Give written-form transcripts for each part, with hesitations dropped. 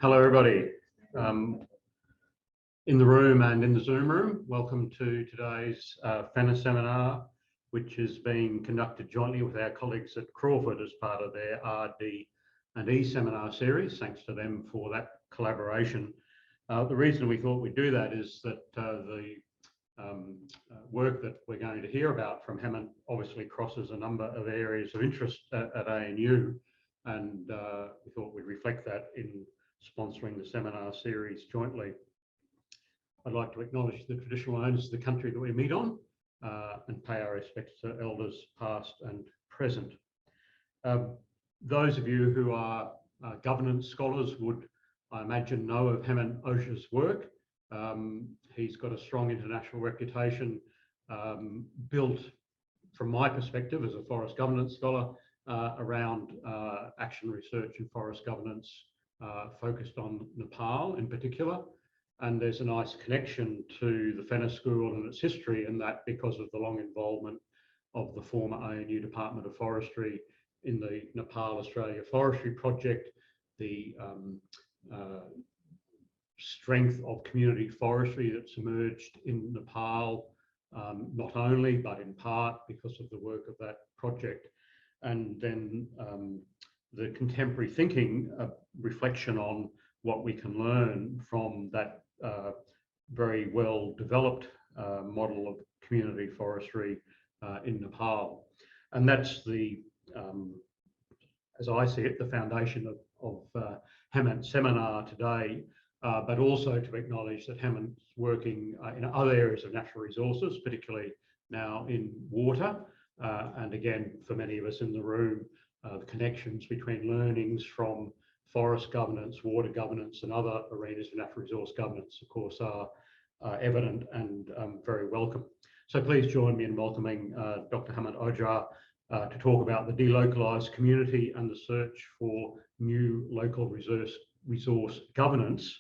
Hello, everybody. In the room and in the Zoom room, welcome to today's FENA seminar, which is being conducted jointly with our colleagues at Crawford as part of their RD and E seminar series. Thanks to them for that collaboration. The reason we thought we'd do that is that the work that we're going to hear about from Hemant obviously crosses a number of areas of interest at ANU, and we thought we'd reflect that in sponsoring the seminar series jointly. I'd like to acknowledge the traditional owners of the country that we meet on and pay our respects to elders past and present. Those of you who are governance scholars would, I imagine, know of Hemant Oja's work. He's got a strong international reputation built, from my perspective as a forest governance scholar, around action research and forest governance focused on Nepal in particular. And there's a nice connection to the FENA school and its history in that, because of the long involvement of the former ANU Department of Forestry in the Nepal Australia Forestry Project, the strength of community forestry that's emerged in Nepal, not only, but in part because of the work of that project. And then the contemporary thinking, reflection on what we can learn from that very well developed model of community forestry in Nepal. And that's the, as I see it, the foundation of Hemant's seminar today, but also to acknowledge that Hemant's working in other areas of natural resources, particularly now in water. And again, for many of us in the room, the connections between learnings from forest governance, water governance, and other arenas of natural resource governance, of course, are evident and very welcome. So please join me in welcoming Dr. Hemant Oja to talk about the delocalised community and the search for new local resource governance,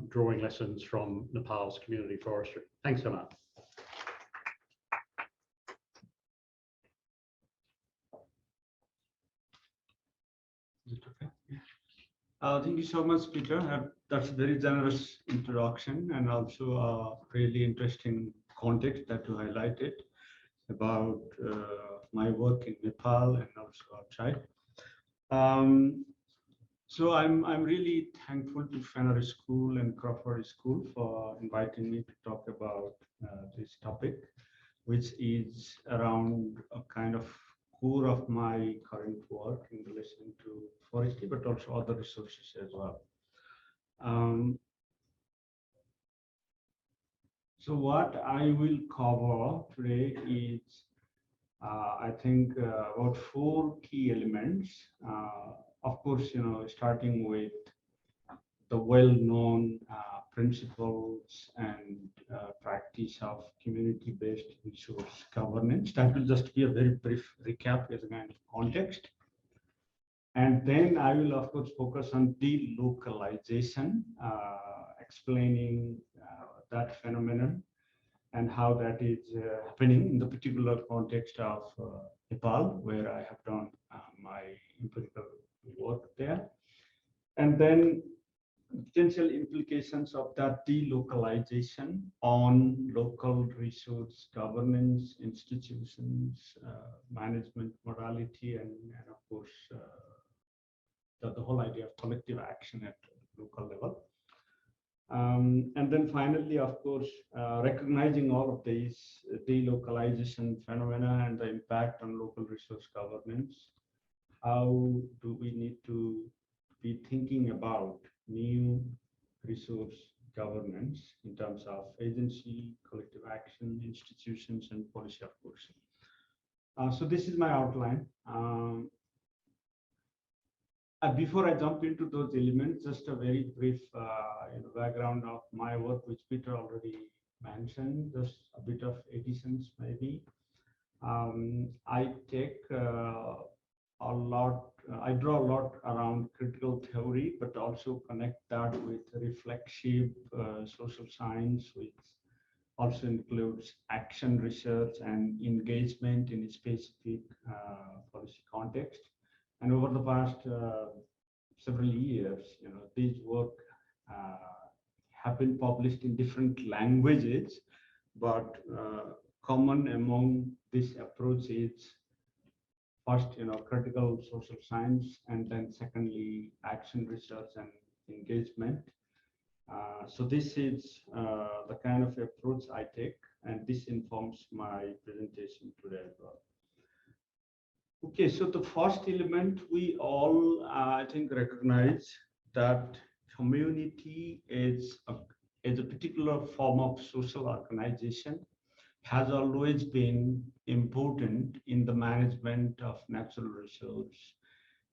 drawing lessons from Nepal's community forestry. Thanks, Hemant. Thank you so much, Peter. That's a very generous introduction, and also a really interesting context that you highlighted about my work in Nepal and also outside. So I'm really thankful to FENA School and Crawford School for inviting me to talk about this topic, which is around a kind of core of my current work in relation to forestry, but also other resources as well. So what I will cover today is, I think, about 4 key elements. Of course, starting with the well-known principles and practice of community-based resource governance. That will just be a very brief recap as a kind of context. And then I will, of course, focus on delocalisation, explaining that phenomenon and how that is happening in the particular context of Nepal, where I have done my empirical work there. And then potential implications of that delocalisation on local resource governance, institutions, management modality, and of course, the whole idea of collective action at local level. And then finally, of course, recognizing all of these delocalisation phenomena and the impact on local resource governance, how do we need to be thinking about new resource governance in terms of agency, collective action, institutions, and policy, of course. So this is my outline. Before I jump into those elements, just a very brief background of my work, which Peter already mentioned, just a bit of additions maybe. I take I draw a lot around critical theory, but also connect that with reflexive social science, which also includes action research and engagement in a specific policy context. And over the past several years, these work uh, have been published in different languages, but common among this approach is first, critical social science, and then secondly, action research and engagement. So this is the kind of approach I take, and this informs my presentation today as well. Okay, so the first element, we all, I think, recognize that community is a particular form of social organization, has always been important in the management of natural resource,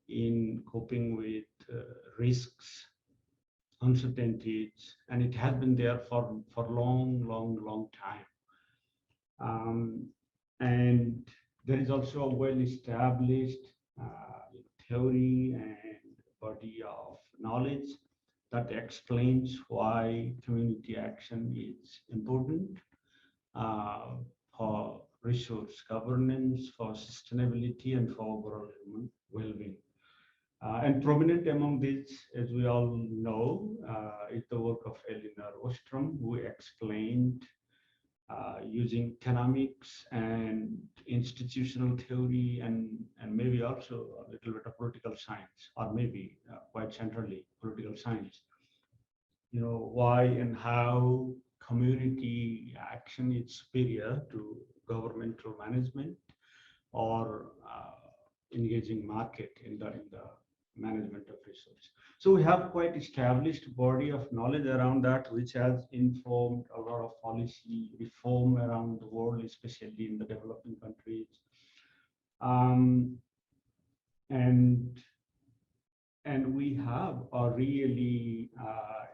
in coping with risks, uncertainties, and it has been there for long time. And there is also a well-established theory and body of knowledge that explains why community action is important for resource governance, for sustainability, and for overall human well-being. And prominent among these, as we all know, is the work of Elinor Ostrom, who explained using economics and institutional theory and maybe also a little bit of political science, or maybe quite centrally political science, why and how community action is superior to governmental management or engaging market in the management of resources. So we have quite established body of knowledge around that, which has informed a lot of policy reform around the world, especially in the developing countries. And we have a really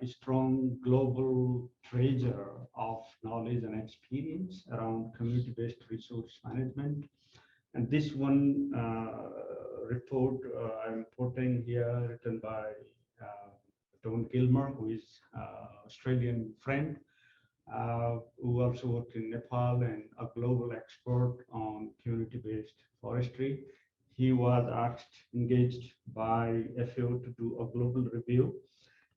strong global treasure of knowledge and experience around community-based resource management. And this one report I'm putting here, written by Don Gilmer, who is Australian friend, who also worked in Nepal and a global expert on community-based forestry. He was engaged by FAO to do a global review,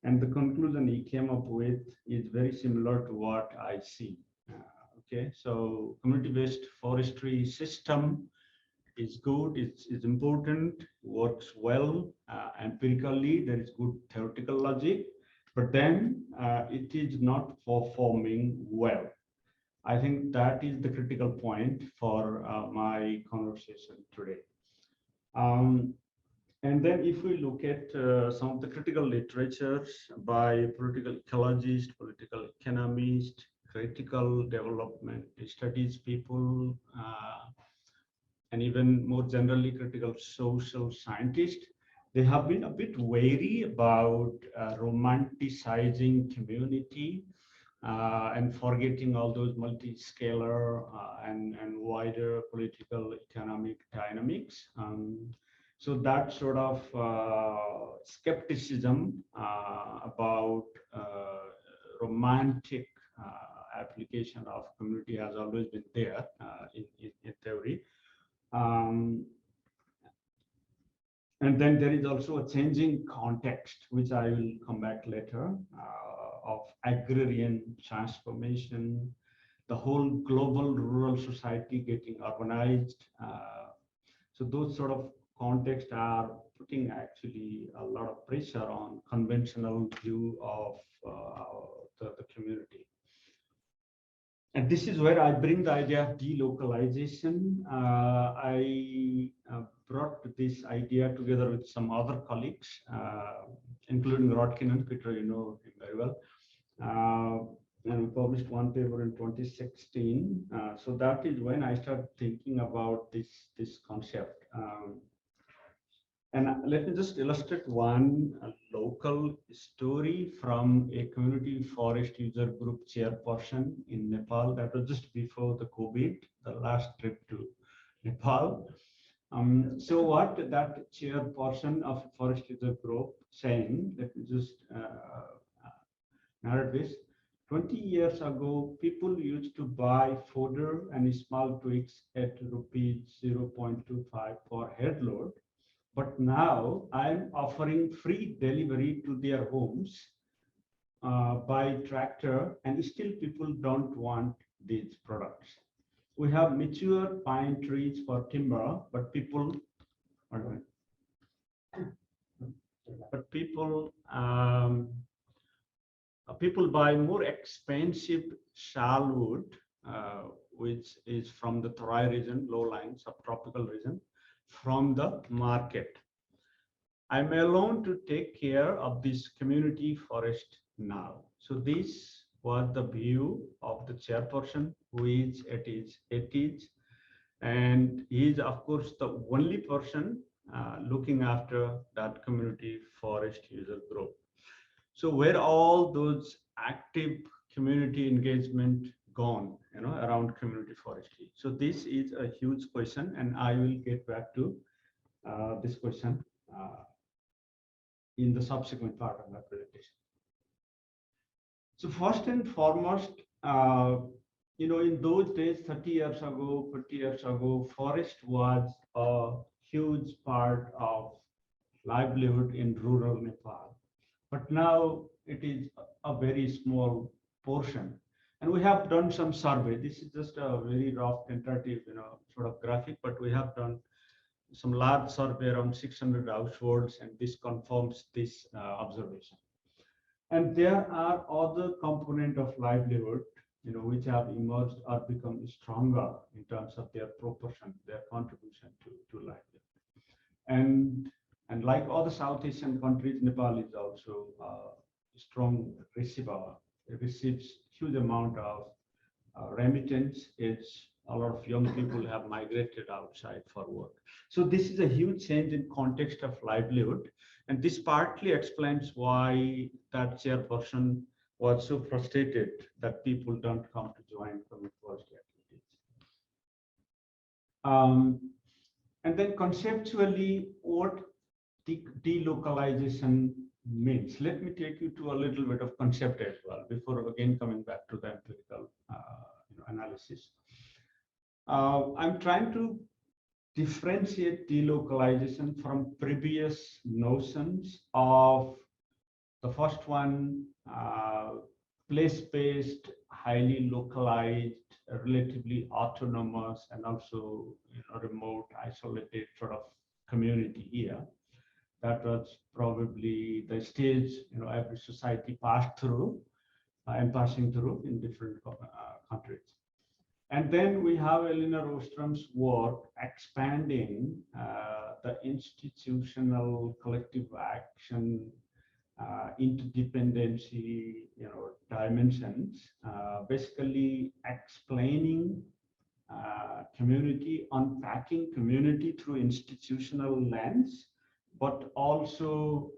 and the conclusion he came up with is very similar to what I see. Okay, so community-based forestry system is good, it's important, works well empirically, there is good theoretical logic, but then it is not performing well. I think that is the critical point for my conversation today. And then if we look at some of the critical literatures by political ecologists, political economists, critical development studies people, and even more generally critical social scientists, they have been a bit wary about romanticizing community and forgetting all those multi-scalar and wider political economic dynamics. So that sort of skepticism about romantic application of community has always been there in theory. And then there is also a changing context, which I will come back later, of agrarian transformation, the whole global rural society getting urbanized. So those sort of contexts are putting actually a lot of pressure on conventional view of the community. And this is where I bring the idea of delocalization. I brought this idea together with some other colleagues, including Rodkin and Peter, you know him very well. And we published one paper in 2016. So that is when I started thinking about this concept. And let me just illustrate one local story from a community forest user group chairperson in Nepal. That was just before the COVID, the last trip to Nepal. So what that chairperson of a forest user group saying, let me just narrate this. 20 years ago, people used to buy fodder and small twigs at rupees 0.25 per head load. But now I'm offering free delivery to their homes by tractor, and still people don't want these products. We have mature pine trees for timber, but people, people buy more expensive salwood, which is from the Terai region, low-lying subtropical region, from the market. I'm alone to take care of this community forest now. So this was the view of the chairperson, which it is, and he is of course the only person looking after that community forest user group. So where all those active community engagement gone, around community forestry? So this is a huge question, and I will get back to this question in the subsequent part of my presentation. So first and foremost, in those days, 30 years ago, 40 years ago, forest was a huge part of livelihood in rural Nepal. But now it is a very small portion. And we have done some survey. This is just a very rough tentative, sort of graphic, but we have done some large survey around 600 households, and this confirms this observation. And there are other components of livelihood, which have emerged or become stronger in terms of their proportion, their contribution to livelihood. And like all the South Asian countries, Nepal is also a strong receiver. It receives huge amount of remittance. A lot of young people have migrated outside for work. So this is a huge change in context of livelihood. And this partly explains why that chairperson was so frustrated that people don't come to join community forestry activities. And then conceptually, what delocalization means. Let me take you to a little bit of concept as well before again coming back to the empirical analysis. I'm trying to differentiate delocalization from previous notions of the first one, place-based, highly localized, relatively autonomous, and also remote, isolated sort of community here. That was probably the stage every society passed through and passing through in different countries. And then we have Elinor Ostrom's work expanding the institutional collective action interdependency dimensions, basically explaining community, unpacking community through institutional lens, but also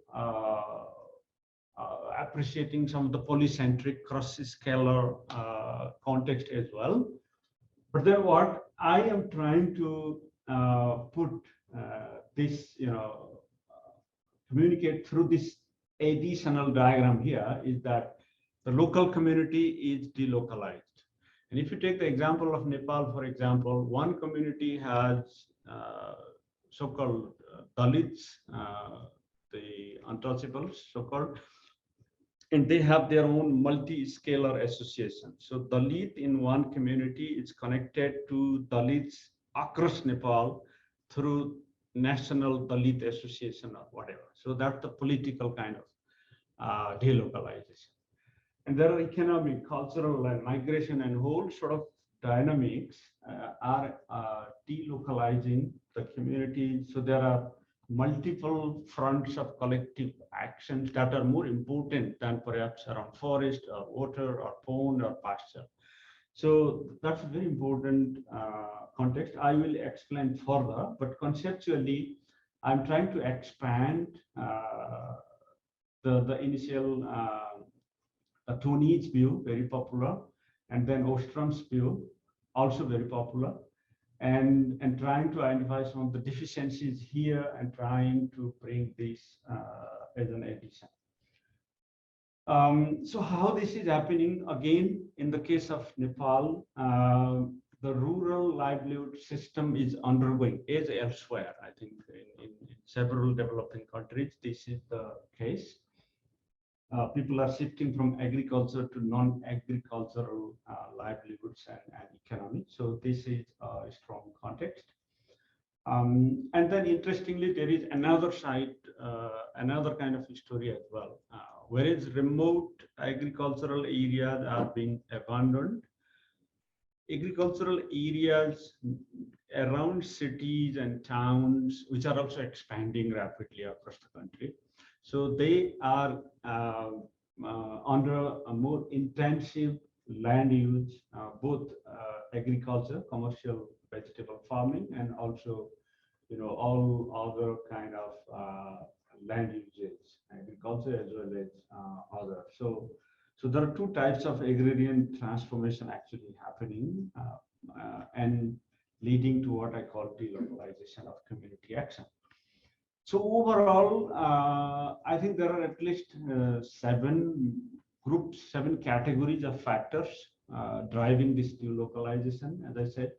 appreciating some of the polycentric cross-scalar context as well. But then what I am trying to put this, communicate through this additional diagram here is that the local community is delocalized. And if you take the example of Nepal, for example, one community has so-called Dalits, the untouchables, so-called, and they have their own multi-scalar association. So Dalit in one community is connected to Dalits across Nepal through National Dalit Association or whatever. So that's the political kind of delocalization. And there are economic, cultural, and migration and whole sort of dynamics are delocalizing the community. So there are multiple fronts of collective actions that are more important than perhaps around forest or water or pond or pasture. So that's a very important context. I will explain further, but conceptually, I'm trying to expand the initial Tony's view, very popular, and then Ostrom's view, also very popular, and trying to identify some of the deficiencies here and trying to bring this as an addition. So how this is happening, again, in the case of Nepal, the rural livelihood system is undergoing, as elsewhere. I think in several developing countries, this is the case. People are shifting from agriculture to non-agricultural livelihoods and economy. So this is a strong context. And then interestingly, there is another side, another kind of story as well. Whereas remote agricultural areas are being abandoned, agricultural areas around cities and towns, which are also expanding rapidly across the country, so they are under a more intensive land use, both agriculture, commercial vegetable farming, and also, all other kind of land uses, agriculture as well as other. So there are two types of agrarian transformation actually happening and leading to what I call delocalization of community action. So overall, I think there are at least 7 groups, 7 categories of factors driving this delocalization, as I said,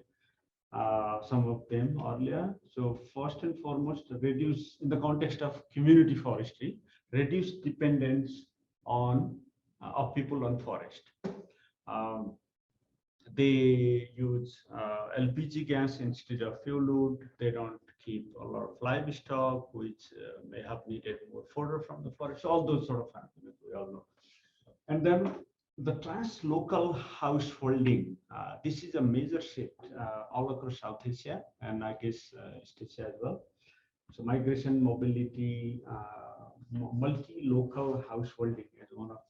some of them earlier. So first and foremost, reduce, in the context of community forestry, reduce dependence on of people on forest. They use LPG gas instead of fuel wood. They don't keep a lot of livestock, which may have needed more fodder from the forest. All those sort of factors we all know. And then the translocal householding. This is a major shift all across South Asia, and I guess East Asia as well. So migration, mobility, multi-local householding is one of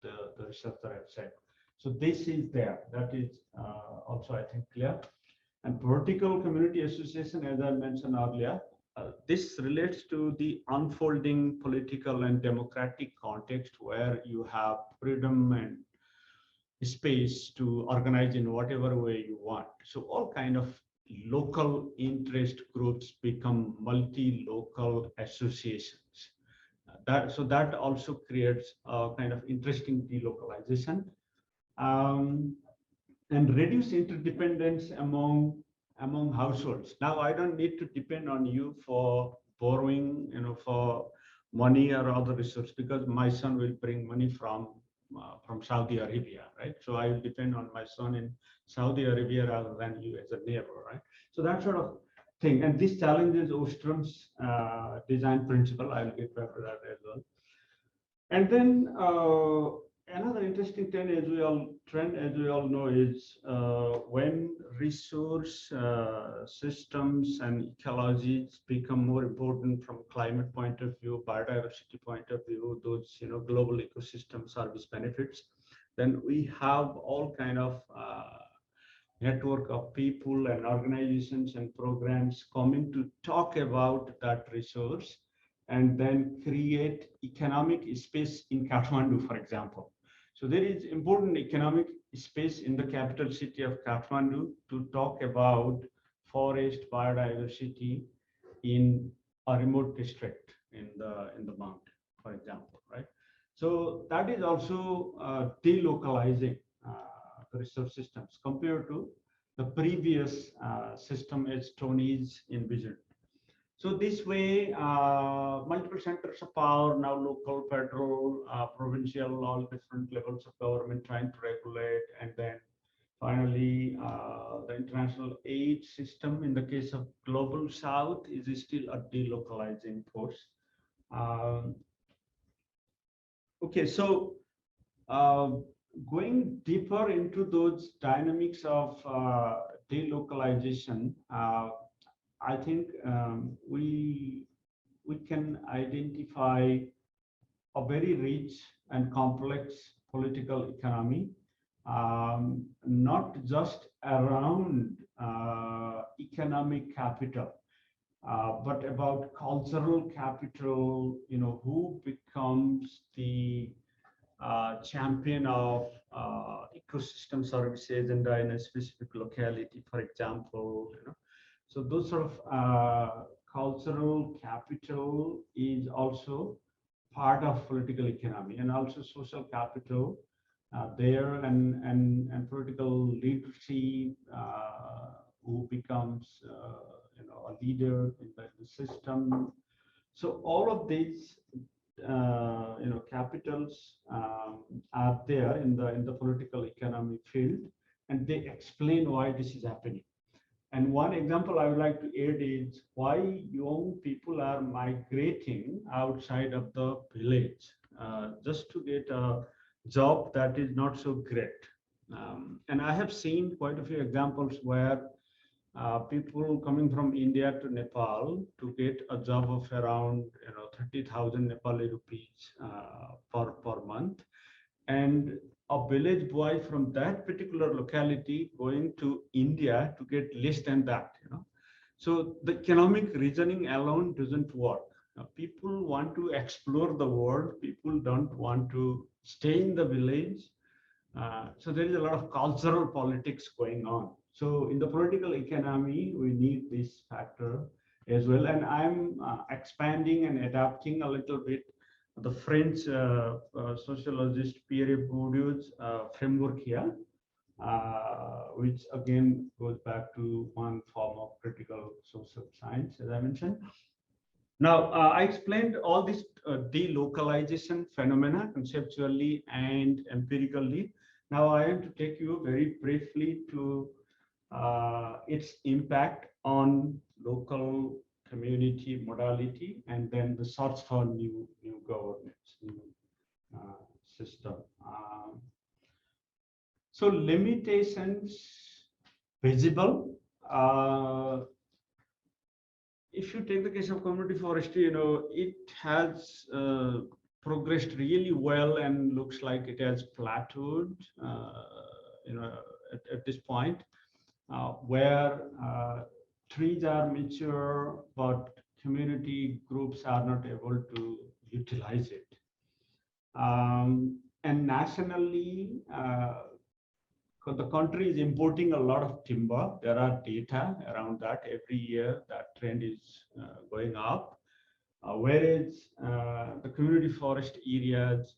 the research that I've said. So this is there. That is also, I think, clear. And vertical community association, as I mentioned earlier, this relates to the unfolding political and democratic context where you have freedom and space to organize in whatever way you want. So all kind of local interest groups become multi-local associations. So that also creates a kind of interesting delocalization and reduce interdependence among households. Now, I don't need to depend on you for borrowing, for money or other resources, because my son will bring money from Saudi Arabia, right? So I will depend on my son in Saudi Arabia rather than you as a neighbor, right? So that sort of thing. And this challenges Ostrom's design principle. I'll get back to that as well. And then another interesting trend, as we all know, is when resource systems and ecologies become more important from climate point of view, biodiversity point of view, those global ecosystem service benefits, then we have all kind of network of people and organizations and programs coming to talk about that resource and then create economic space in Kathmandu, for example. So there is important economic space in the capital city of Kathmandu to talk about forest biodiversity in a remote district in the mountain, for example, right? So that is also delocalizing the resource systems compared to the previous system as Tony's envisioned. So this way, multiple centers of power, now local, federal, provincial, all different levels of government trying to regulate. And then finally, the international aid system in the case of Global South is still a delocalizing force. Okay, so going deeper into those dynamics of delocalization, I think we can identify a very rich and complex political economy, not just around economic capital, but about cultural capital. Who becomes the champion of ecosystem services and in a specific locality, for example. So those sort of cultural capital is also part of political economy, and also social capital there, and political leadership, who becomes a leader in the system. So all of these capitals are there in the political economy field, and they explain why this is happening. And one example I would like to add is why young people are migrating outside of the village just to get a job that is not so great. And I have seen quite a few examples where people coming from India to Nepal to get a job of around 30,000 Nepali rupees per month, and a village boy from that particular locality going to India to get less than that. So the economic reasoning alone doesn't work. People want to explore the world. People don't want to stay in the village. So there is a lot of cultural politics going on. So in the political economy, we need this factor as well. And I'm expanding and adapting a little bit the French sociologist Pierre Bourdieu's framework here, which again goes back to one form of critical social science, as I mentioned. Now, I explained all this delocalization phenomena conceptually and empirically. Now, I am to take you very briefly to its impact on local community modality, and then the search for new governance, new system. So limitations visible. If you take the case of community forestry, it has progressed really well and looks like it has plateaued, at this point, where trees are mature, but community groups are not able to utilize it. And nationally, the country is importing a lot of timber. There are data around that. Every year, that trend is going up. Whereas the community forest areas,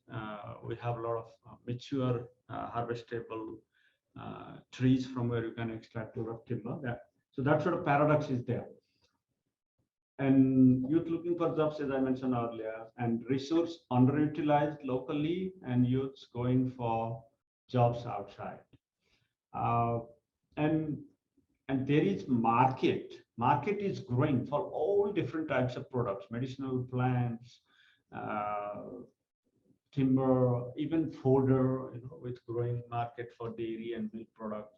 we have a lot of mature harvestable trees from where you can extract a lot of timber. So that sort of paradox is there. And youth looking for jobs, as I mentioned earlier, and resource underutilized locally, and youths going for jobs outside. And there is market is growing for all different types of products, medicinal plants, timber, even fodder, with growing market for dairy and milk products.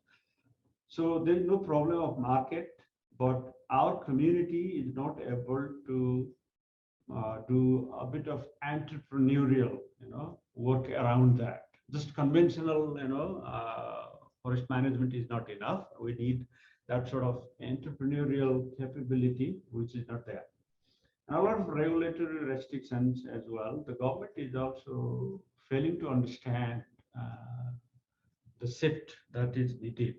So there is no problem of market, but our community is not able to do a bit of entrepreneurial, work around that. Just conventional, forest management is not enough. We need that sort of entrepreneurial capability, which is not there. And a lot of regulatory restrictions as well. The government is also failing to understand the shift that is needed,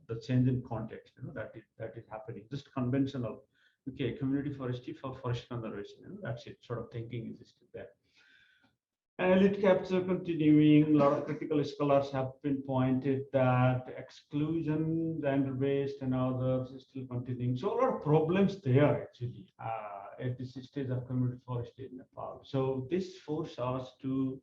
the change in context, that is happening. Just conventional, okay, community forestry for forest conservation, that's it. Sort of thinking is still there. Elite capture continuing. A lot of critical scholars have pinpointed that exclusion, gender-based, and others is still continuing. So a lot of problems there actually at this stage of community forestry in Nepal. So this forces us to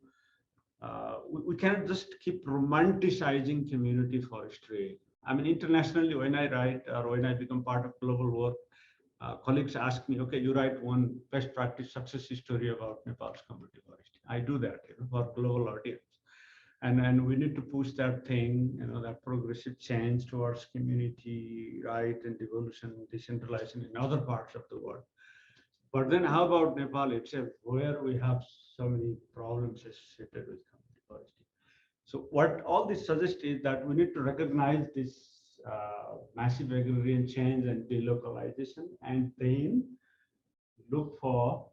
we cannot just keep romanticizing community forestry. I mean, internationally, when I write or when I become part of global work, colleagues ask me, okay, you write one best practice success story about Nepal's community forestry. I do that for global audience. And we need to push that thing, that progressive change towards community right and devolution, decentralization in other parts of the world. But then how about Nepal itself, where we have so many problems associated with community forestry? So what all this suggests is that we need to recognize this massive agrarian change and delocalization, and then look for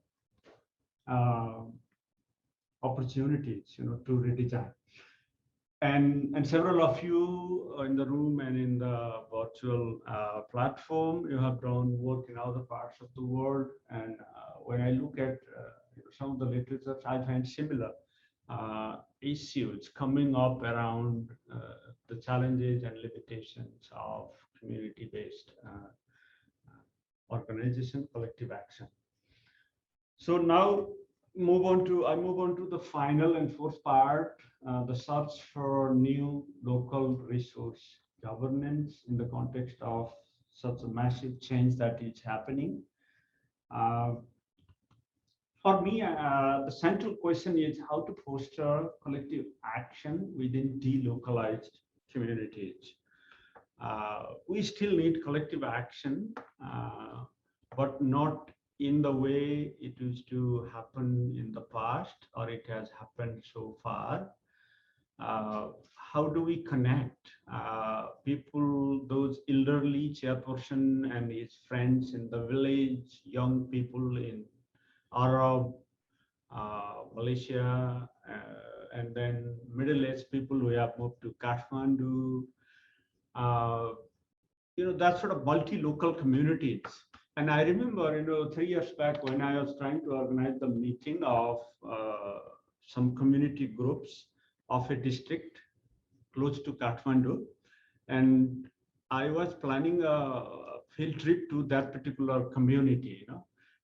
opportunities, to redesign. And several of you in the room and in the virtual platform, you have done work in other parts of the world. And when I look at some of the literature, I find similar. issues coming up around the challenges and limitations of community-based organization, collective action. So now I move on to the final and fourth part, the search for new local resource governance in the context of such a massive change that is happening. For me, the central question is how to foster collective action within delocalized communities. We still need collective action, but not in the way it used to happen in the past or it has happened so far. How do we connect people, those elderly chairperson and his friends in the village, young people in Arab, Malaysia, and then middle-aged people who have moved to Kathmandu, that sort of multi-local communities. And I remember, 3 years back when I was trying to organize the meeting of some community groups of a district close to Kathmandu, and I was planning a field trip to that particular community,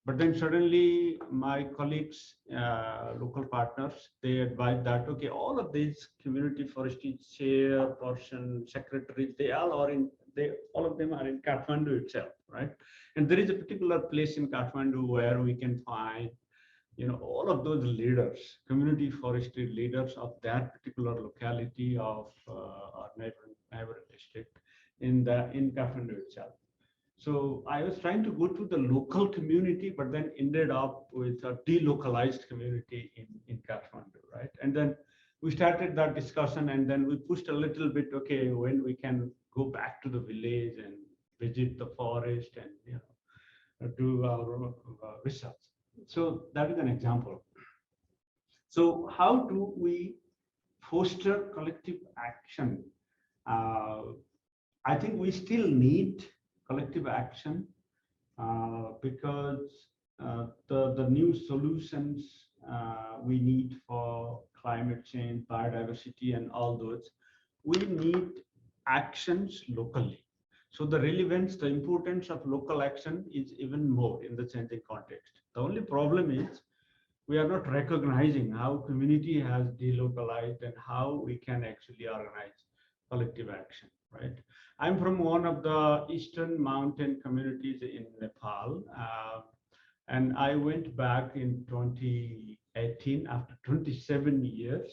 But then suddenly my colleagues, local partners, they advised that, okay, all of these community forestry chairperson, secretaries, all of them are in Kathmandu itself, right? And there is a particular place in Kathmandu where we can find, all of those leaders, community forestry leaders of that particular locality of our neighboring district in Kathmandu itself. So I was trying to go to the local community, but then ended up with a delocalized community in Kathmandu, right? And then we started that discussion, and then we pushed a little bit, okay, when we can go back to the village and visit the forest and do our research. So that is an example. So how do we foster collective action? I think we still need collective action because the new solutions we need for climate change, biodiversity, and all those, we need actions locally. So the relevance, the importance of local action is even more in the changing context. The only problem is we are not recognizing how community has delocalized and how we can actually organize collective action, right? I'm from one of the eastern mountain communities in Nepal, and I went back in 2018 after 27 years,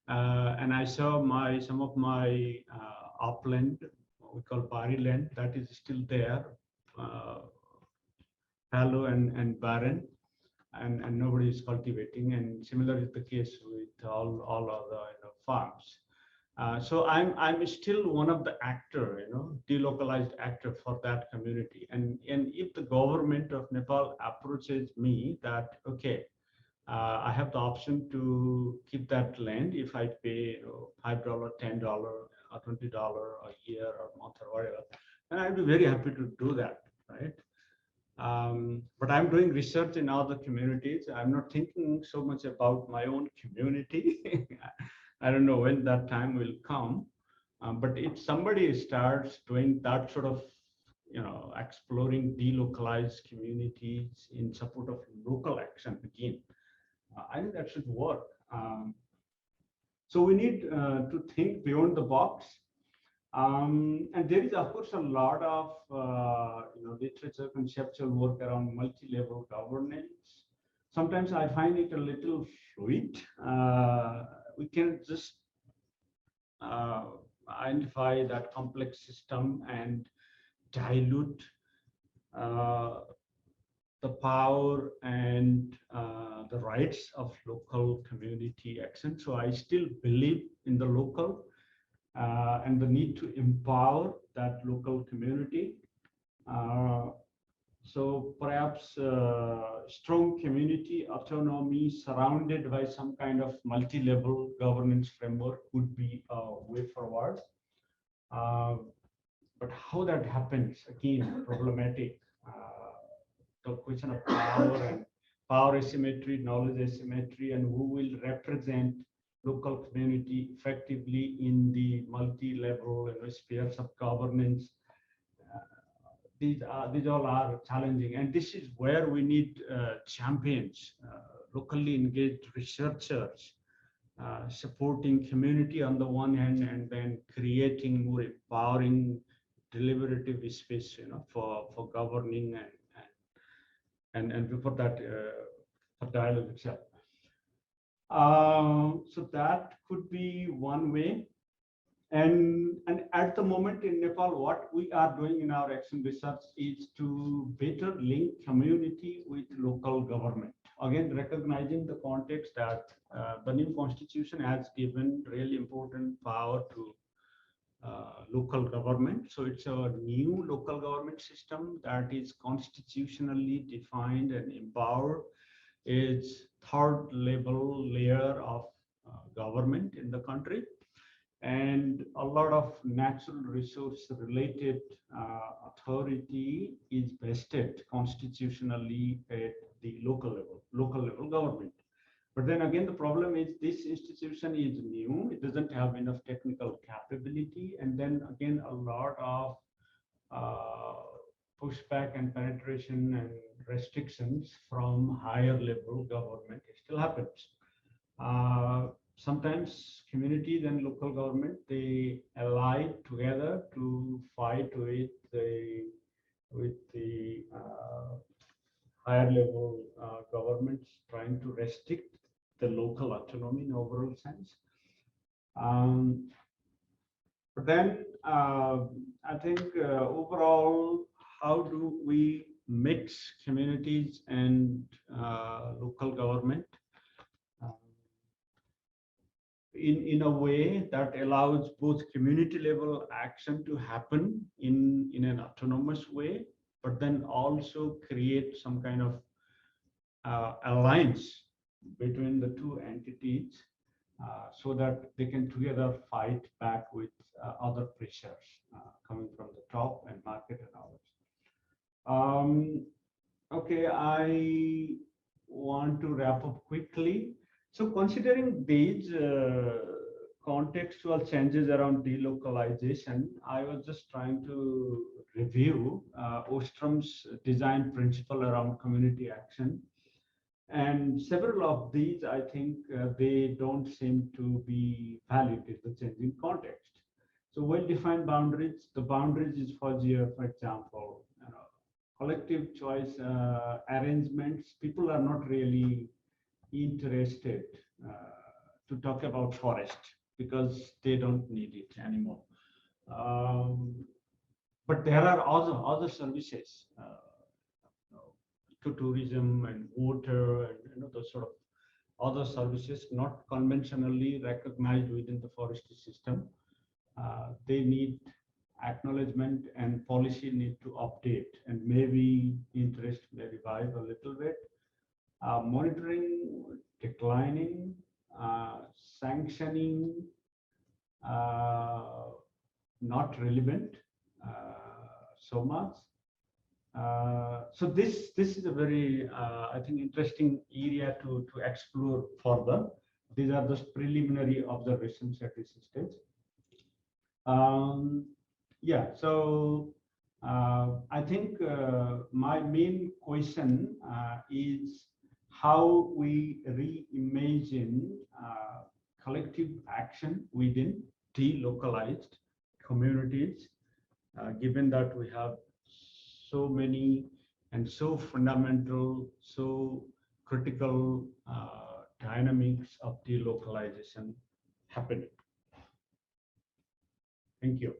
and I saw some of my upland, we call Pari land, that is still there, fallow and barren, and nobody is cultivating. And similar is the case with all other farms. So I'm still one of the actor, delocalized actor for that community. And if the government of Nepal approaches me that, okay, I have the option to keep that land if I pay $5, $10, or $20 a year or month or whatever, then I'd be very happy to do that, right? But I'm doing research in other communities. I'm not thinking so much about my own community. I don't know when that time will come. But if somebody starts doing that sort of, exploring delocalized communities in support of local action again, I think that should work. So we need to think beyond the box. And there is, of course, a lot of literature, conceptual work around multi-level governance. Sometimes I find it a little fluid. We can just identify that complex system and dilute the power and the rights of local community action. So I still believe in the local and the need to empower that local community. So perhaps strong community autonomy surrounded by some kind of multi-level governance framework would be a way forward. But how that happens, again, problematic. The question of power and power asymmetry, knowledge asymmetry, and who will represent local community effectively in the multi-level spheres of governance. These all are challenging, and this is where we need champions, locally engaged researchers, supporting community on the one hand, and then creating more empowering deliberative space, for governing and before that, for dialogue itself. So that could be one way. And at the moment in Nepal, what we are doing in our action research is to better link community with local government. Again, recognizing the context that the new constitution has given really important power to local government. So it's a new local government system that is constitutionally defined and empowered. It's third level layer of government in the country. And a lot of natural resource related authority is vested constitutionally at the local level government. But then again, the problem is this institution is new. It doesn't have enough technical capability. And then again, a lot of pushback and penetration and restrictions from higher level government still happens. Sometimes communities and local government, they ally together to fight with the higher level governments trying to restrict the local autonomy in overall sense. But then I think overall, how do we mix communities and local government in a way that allows both community level action to happen in an autonomous way, but then also create some kind of alliance between the two entities so that they can together fight back with other pressures coming from the top and market and others. Okay, I want to wrap up quickly. So considering these contextual changes around delocalization, I was just trying to review Ostrom's design principle around community action. And several of these, I think they don't seem to be valid in the changing context. So well-defined boundaries, the boundaries is fuzzier, for example, collective choice arrangements, people are not really interested to talk about forest because they don't need it anymore. But there are other services to tourism and water and those sort of other services not conventionally recognized within the forestry system. They need acknowledgement and policy need to update, and maybe interest may revive a little bit. Monitoring declining, sanctioning not relevant so much. So this is a very I think interesting area to explore further. These are just preliminary observations at this stage. Yeah, so I think my main question is how we reimagine collective action within delocalized communities, given that we have so many and so fundamental, so critical dynamics of delocalization happening. Thank you.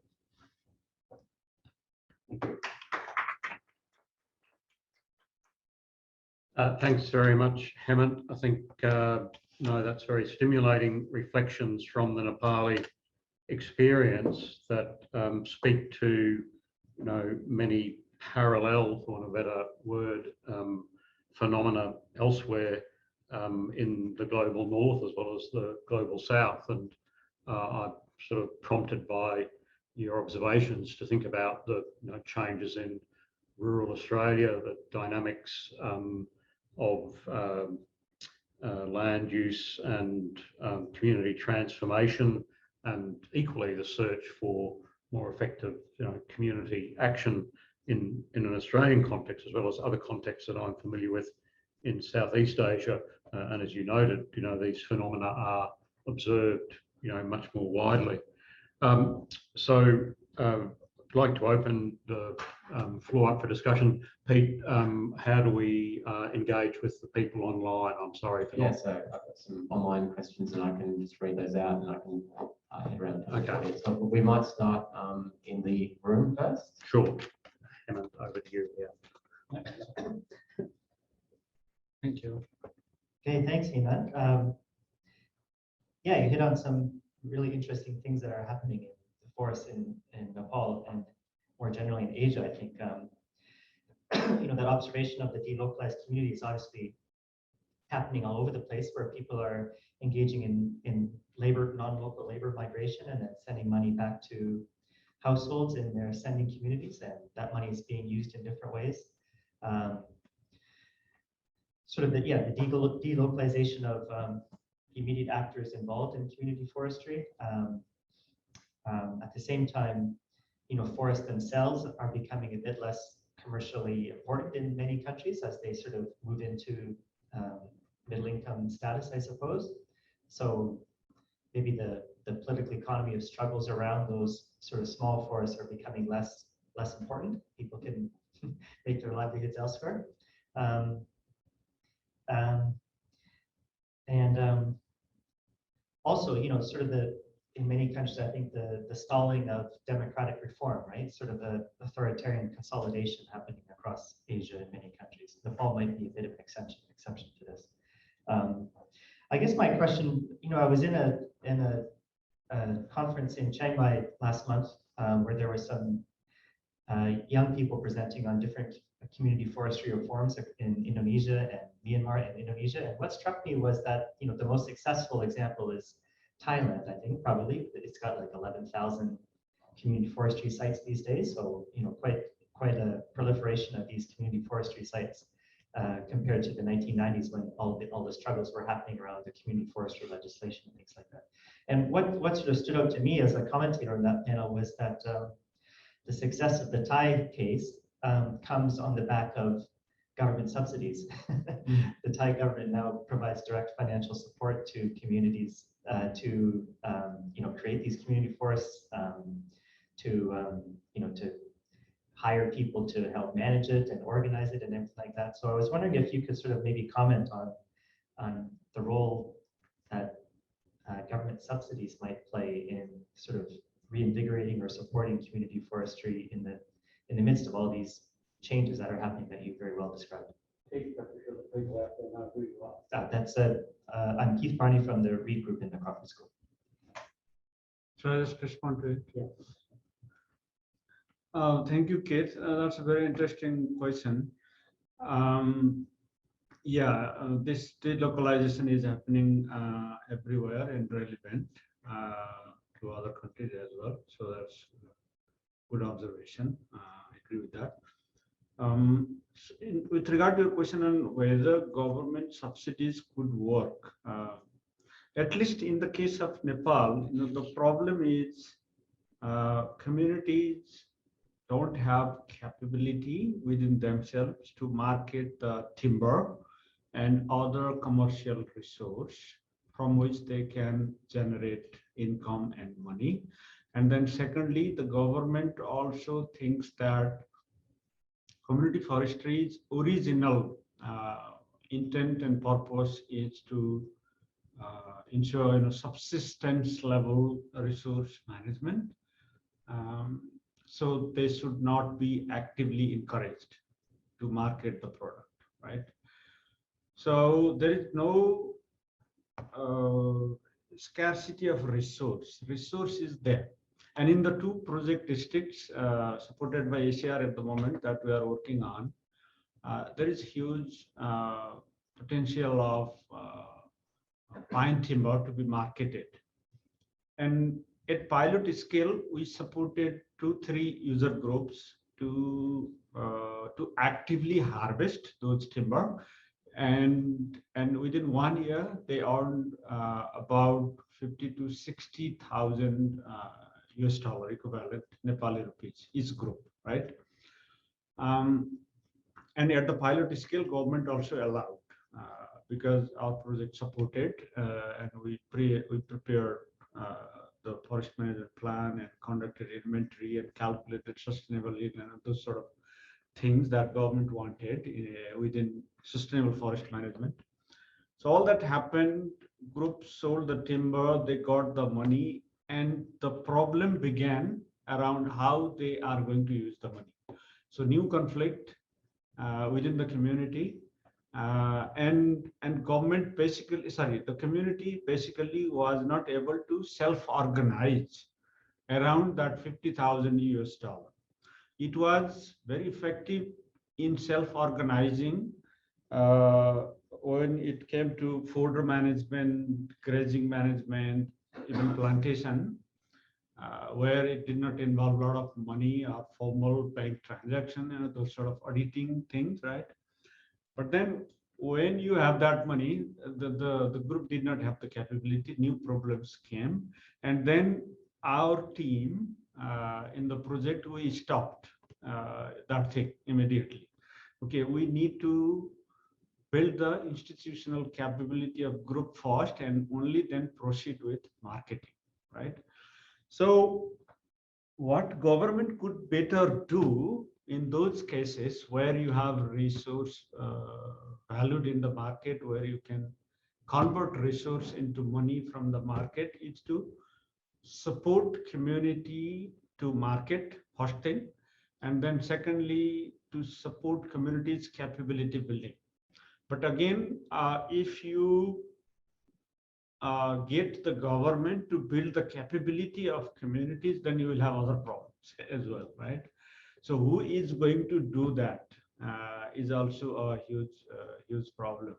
Thanks very much, Hemant. I think that's very stimulating reflections from the Nepali experience that speak to many parallel, for want of a better word, phenomena elsewhere in the global north as well as the global south. And I'm sort of prompted by your observations to think about the changes in rural Australia, the dynamics of land use and community transformation, and equally the search for more effective, community action in an Australian context, as well as other contexts that I'm familiar with in Southeast Asia. And as you noted, these phenomena are observed, much more widely. So I'd like to open the floor up for discussion. Pete, how do we engage with the people online? I'm sorry for so I've got some online questions and I can just read those out and I can head around to the audience. So we might start in the room first. Sure. Hemant, over to you. Yeah. Thank you. Okay, thanks, Hemant. Yeah, you hit on some really interesting things that are happening in the forests in Nepal and more generally in Asia. I think that observation of the delocalized community is obviously happening all over the place, where people are engaging in labor, non-local labor migration, and then sending money back to households in their sending communities, and that money is being used in different ways. Sort of the delocalization of immediate actors involved in community forestry. At the same time, forests themselves are becoming a bit less commercially important in many countries as they sort of move into middle income status, I suppose. So maybe the political economy of struggles around those sort of small forests are becoming less important. People can make their livelihoods elsewhere. Also, sort of in many countries, I think the stalling of democratic reform, right? Sort of the authoritarian consolidation happening across Asia in many countries. Nepal might be a bit of an exception to this. I guess my question, I was in a conference in Chiang Mai last month where there were some young people presenting on different community forestry reforms in Indonesia and Myanmar and Indonesia. And what struck me was that, the most successful example is Thailand, I think, probably. It's got like 11,000 community forestry sites these days. So, quite a proliferation of these community forestry sites compared to the 1990s when all the struggles were happening around the community forestry legislation and things like that. And what sort of stood out to me as a commentator on that panel was that the success of the Thai case comes on the back of government subsidies. The Thai government now provides direct financial support to communities to create these community forests, to hire people to help manage it and organize it and everything like that. So I was wondering if you could sort of maybe comment on the role that government subsidies might play in sort of reinvigorating or supporting community forestry in the midst of all these changes that are happening that you very well described. I'm Keith Barney from the Reed Group in the Crawford School. Shall I just respond to it? Yeah. Thank you, Keith. That's a very interesting question. This delocalization is happening everywhere and relevant to other countries as well. So that's a good observation. I agree with that. With regard to your question on whether government subsidies could work, at least in the case of Nepal, the problem is communities don't have capability within themselves to market the timber and other commercial resource from which they can generate income and money. And then secondly, the government also thinks that community forestry's original intent and purpose is to ensure subsistence level resource management. So they should not be actively encouraged to market the product, right? So there is no scarcity of resource. Resource is there. And in the two project districts supported by ACR at the moment that we are working on, there is huge potential of pine timber to be marketed. And at pilot scale, we supported 2-3 user groups to actively harvest those timber and within 1 year they earned about 50 to 60,000 US dollar equivalent Nepali rupees each group, right? And at the pilot scale, government also allowed because our project supported, and we prepared the forest management plan and conducted inventory and calculated sustainability and those sort of things that government wanted within sustainable forest management. So all that happened, groups sold the timber, they got the money, and the problem began around how they are going to use the money. So new conflict within the community, and government basically, sorry, the community basically was not able to self-organize around that 50,000 US dollar. It was very effective in self-organizing when it came to fodder management, grazing management, even plantation, where it did not involve a lot of money or formal bank transaction and those sort of auditing things, right? But then when you have that money, the group did not have the capability, new problems came. And then our team in the project, we stopped that thing immediately. Okay, we need to build the institutional capability of group first and only then proceed with marketing, right? So what government could better do in those cases where you have resource valued in the market, where you can convert resource into money from the market, is to support community to market, first thing, and then secondly, to support communities' capability building. But again, if you get the government to build the capability of communities, then you will have other problems as well, right? So who is going to do that is also a huge problem.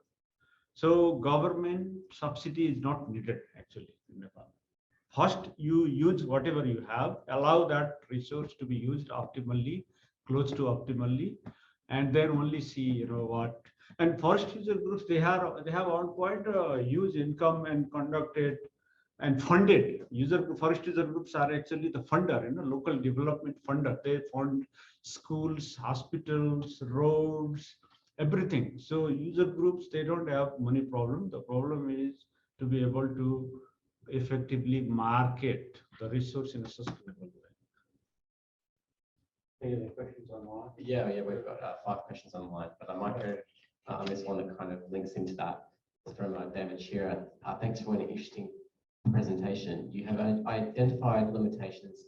So government subsidy is not needed actually in Nepal. First, you use whatever you have, allow that resource to be used optimally, close to optimally, and then only see what. And forest user groups, they have on quite a huge income and conducted and funded. Forest user groups are actually the funder, local development funder. They fund schools, hospitals, roads, everything. So user groups, they don't have money problem. The problem is to be able to effectively market the resource in a sustainable way. Any questions online? Yeah, we've got 5 questions online, but I might go. There's one that kind of links into that. It's from David Shearer. Thanks for an interesting presentation. You have identified limitations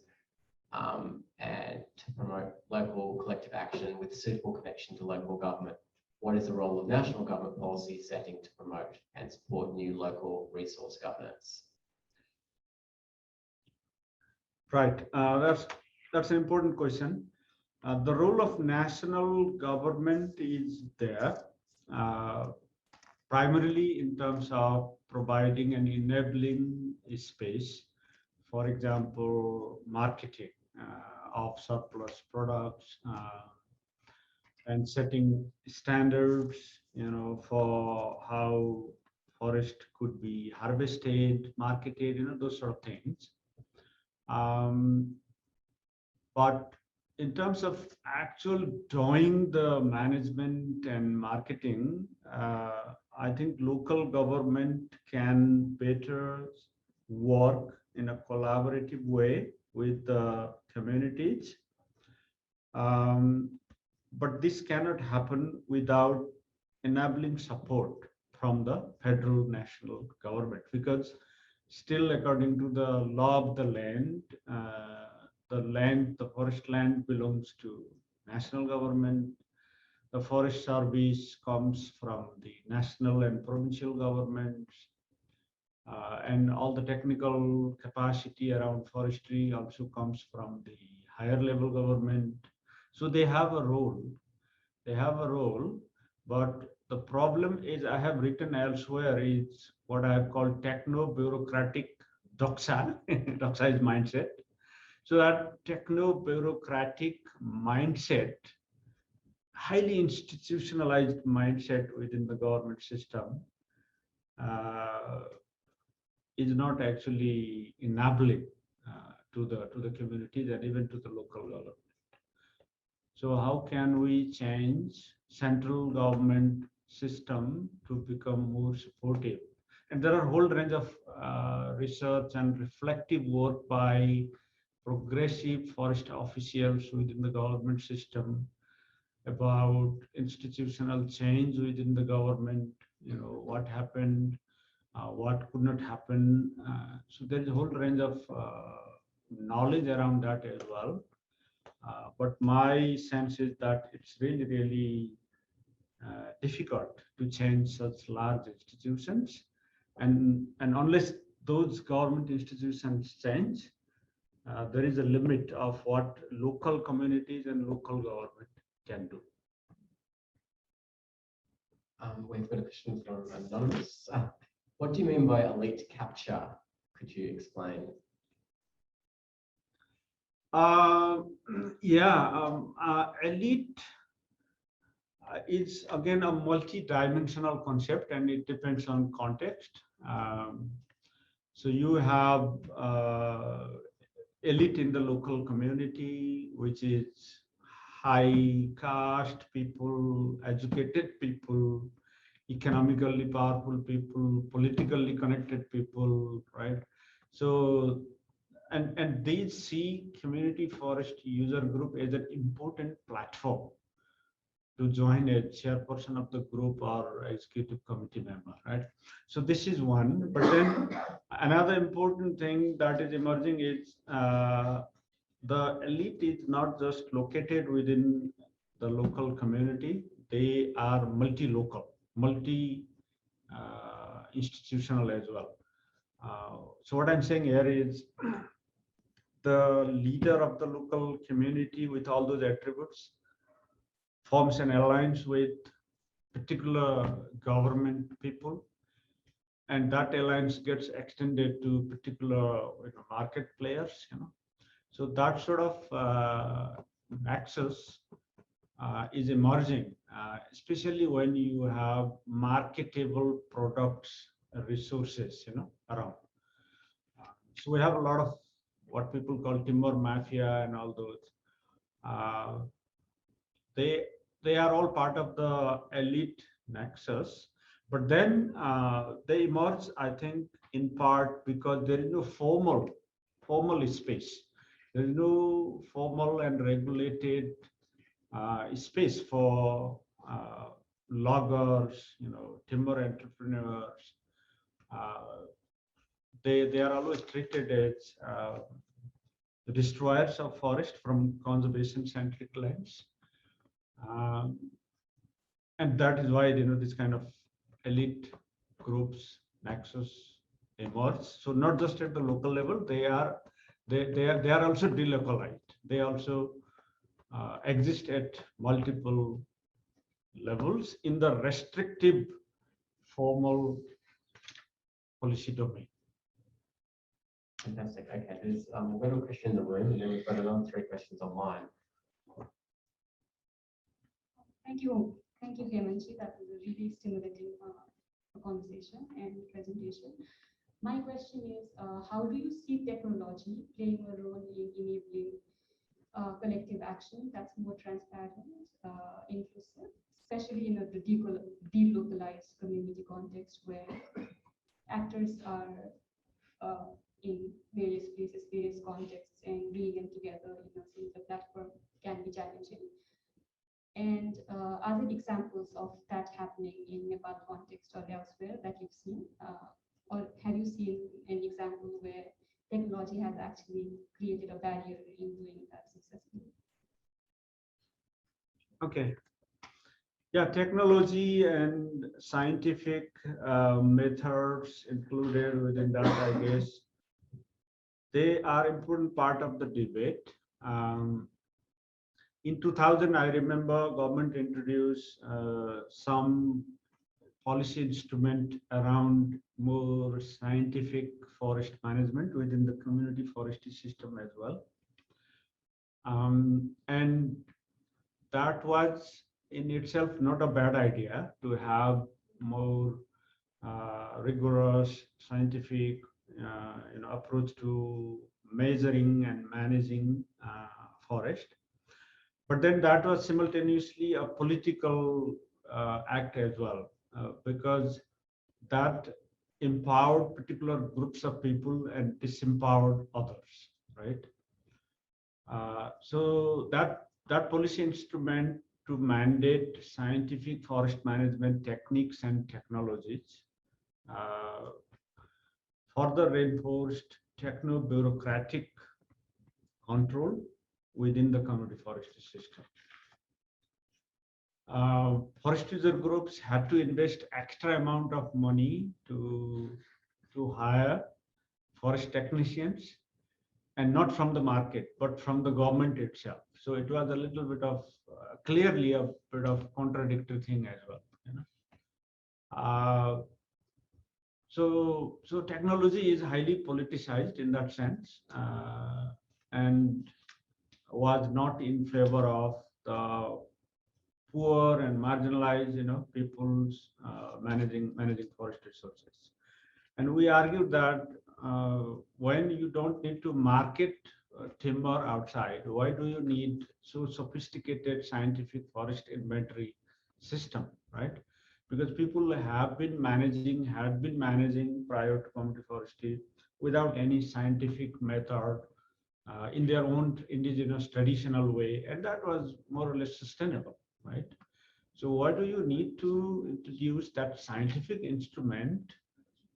and to promote local collective action with suitable connection to local government. What is the role of national government policy setting to promote and support new local resource governance? Right, that's an important question. The role of national government is there, primarily in terms of providing and enabling a space, for example, marketing of surplus products, and setting standards, for how forest could be harvested, marketed, those sort of things. But in terms of actual doing the management and marketing, I think local government can better work in a collaborative way with the communities. But this cannot happen without enabling support from the federal national government, because still, according to the law of the land, the forest land belongs to national government. The forest service comes from the national and provincial governments, and all the technical capacity around forestry also comes from the higher level government. So they have a role. But the problem is, I have written elsewhere, is what I have called techno-bureaucratic doxa. Doxa is mindset. So that techno-bureaucratic mindset highly institutionalized mindset within the government system is not actually enabling to the communities and even to the local government. So how can we change central government system to become more supportive? And there are a whole range of research and reflective work by progressive forest officials within the government system about institutional change within the government, what happened, what could not happen. So there is a whole range of knowledge around that as well. But my sense is that it's really, really difficult to change such large institutions. And unless those government institutions change, there is a limit of what local communities and local government can do. We've got a question from Anonymous. What do you mean by elite capture? Could you explain? Elite is again a multi-dimensional concept, and it depends on context. So you have elite in the local community, which is high caste people, educated people, economically powerful people, politically connected people, right? So, and they see community forest user group as an important platform to join a chairperson of the group or executive committee member, right? So this is one. But then another important thing that is emerging is the elite is not just located within the local community. They are multi-local, multi-institutional as well. So what I'm saying here is the leader of the local community with all those attributes forms an alliance with particular government people, and that alliance gets extended to particular market players. So that sort of access is emerging, especially when you have marketable products, resources, around. So we have a lot of what people call timber mafia and all those. They are all part of the elite nexus, but then they emerge, I think, in part because there is no formal space. There is no formal and regulated space for loggers, timber entrepreneurs. They are always treated as destroyers of forest from conservation-centric lens. And that is why this kind of elite groups nexus emerge. So not just at the local level, they are also delocalized. They also exist at multiple levels in the restrictive formal policy domain. Fantastic. Okay, there's we've got a question in the room, and then we've got another 3 questions online. Thank you, Hemanji. That was a really stimulating conversation and presentation. My question is, how do you see technology playing a role in enabling collective action that's more transparent, inclusive, especially in a delocalized community context where actors are in various places, various contexts, and bringing them together in a single platform can be challenging. And are there examples of that happening in Nepal context or elsewhere that you've seen? Or have you seen an example where technology has actually created a barrier in doing that successfully? Okay. Yeah, technology and scientific methods included within that, I guess, they are important part of the debate. In 2000, I remember government introduced some policy instrument around more scientific forest management within the community forestry system as well. And that was in itself not a bad idea to have more rigorous scientific approach to measuring and managing forest. But then that was simultaneously a political act as well, because that empowered particular groups of people and disempowered others, right? So that policy instrument to mandate scientific forest management techniques and technologies further reinforced techno-bureaucratic control within the community forestry system. Forest user groups had to invest extra amount of money to hire forest technicians, and not from the market, but from the government itself. So it was a little bit of clearly a bit of contradictory thing as well. So technology is highly politicized in that sense, and was not in favor of the poor and marginalized, people's managing forest resources. And we argued that when you don't need to market timber outside, why do you need so sophisticated scientific forest inventory system, right? Because people had been managing prior to community forestry without any scientific method in their own indigenous traditional way, and that was more or less sustainable, right? So why do you need to introduce that scientific instrument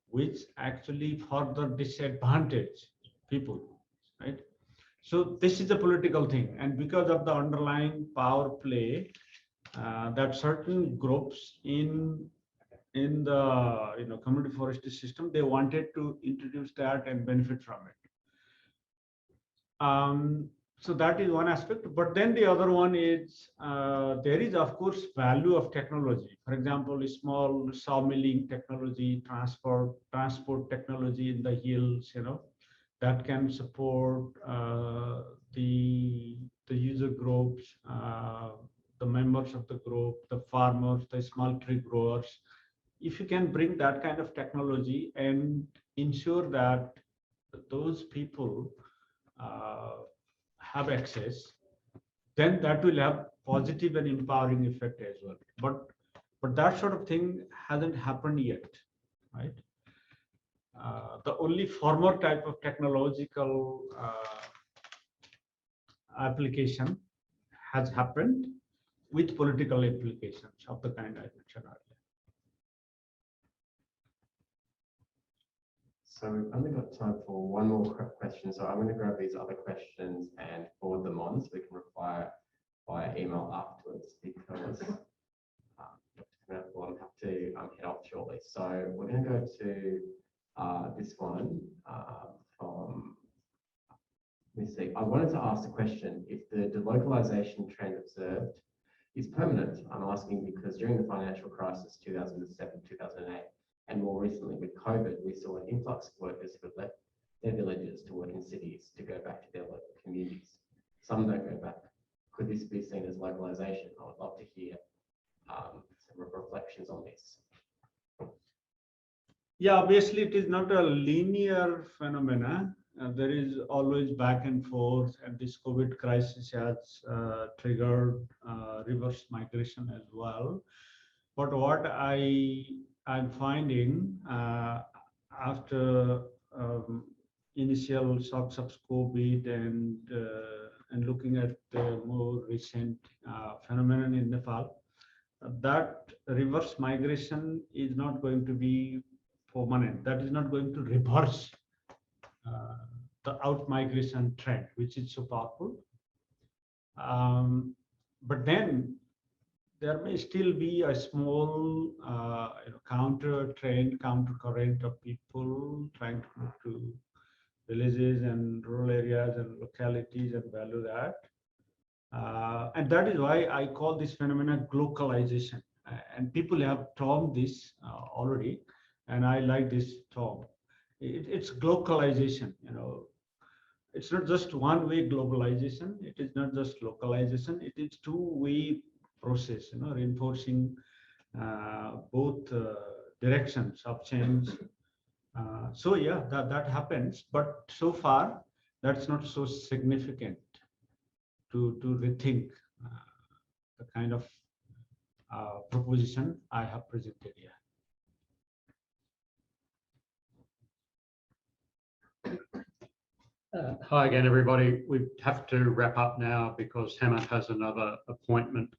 which actually further disadvantage people, right? So this is a political thing, and because of the underlying power play that certain groups in the community forestry system, they wanted to introduce that and benefit from it. So that is one aspect, but then the other one is there is of course value of technology. For example, small sawmilling technology, transport technology in the hills, that can support the user groups, the members of the group, the farmers, the small tree growers. If you can bring that kind of technology and ensure that those people have access, then that will have positive and empowering effect as well. But that sort of thing hasn't happened yet, right? The only former type of technological application has happened with political implications of the kind I mentioned earlier. So we've only got time for one more question. So I'm going to grab these other questions and forward them on so we can reply via email afterwards, because we'll have to head off shortly. So we're going to go to this one from, let me see. I wanted to ask the question, if the delocalisation trend observed is permanent. I'm asking because during the financial crisis, 2007, 2008, and more recently with COVID, we saw an influx of workers who had left their villages to work in cities to go back to their local communities. Some don't go back. Could this be seen as localisation? I would love to hear some reflections on this. Yeah, obviously it is not a linear phenomena. There is always back and forth, and this COVID crisis has triggered reverse migration as well. But what I'm finding after initial shocks of COVID and looking at the more recent phenomenon in Nepal, that reverse migration is not going to be permanent. That is not going to reverse the out migration trend, which is so powerful. But then there may still be a small counter trend, counter current of people trying to move to villages and rural areas and localities and value that. And that is why I call this phenomenon glocalisation. And people have termed this already, and I like this term. It's glocalisation. It's not just one-way globalization. It is not just localization. It is two-way process, reinforcing both directions of change. So yeah, that happens, but so far that's not so significant to rethink the kind of proposition I have presented here. Hi again, everybody. We have to wrap up now because Hemant has another appointment.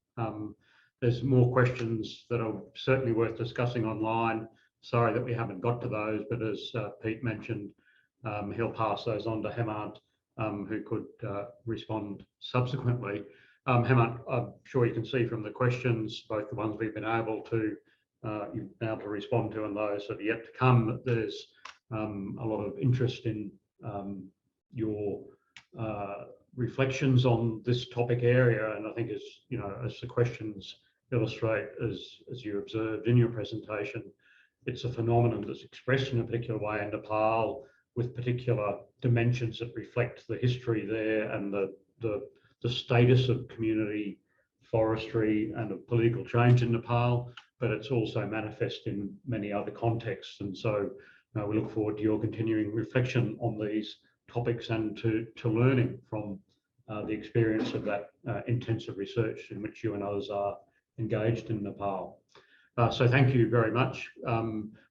There's more questions that are certainly worth discussing online. Sorry that we haven't got to those, but as Pete mentioned, he'll pass those on to Hemant, who could respond subsequently. Hemant, I'm sure you can see from the questions, both the ones we've been able to respond to and those that are yet to come, that there's a lot of interest in your reflections on this topic area, and I think as the questions illustrate, as you observed in your presentation, it's a phenomenon that's expressed in a particular way in Nepal, with particular dimensions that reflect the history there and the status of community forestry and of political change in Nepal, but it's also manifest in many other contexts. And so we look forward to your continuing reflection on these topics and to learning from the experience of that intensive research in which you and others are engaged in Nepal. So thank you very much.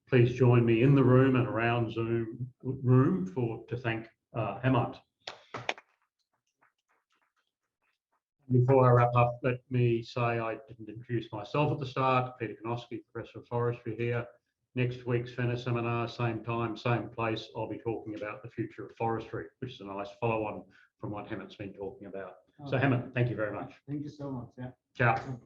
Please join me in the room and around Zoom room to thank Hemant. Before I wrap up, let me say I didn't introduce myself at the start. Peter Konoski, Professor of Forestry here. Next week's FENA seminar, same time, same place, I'll be talking about the future of forestry, which is a nice follow-on from what Hemant's been talking about. So Hemant, thank you very much. Thank you so much. Yeah. Ciao.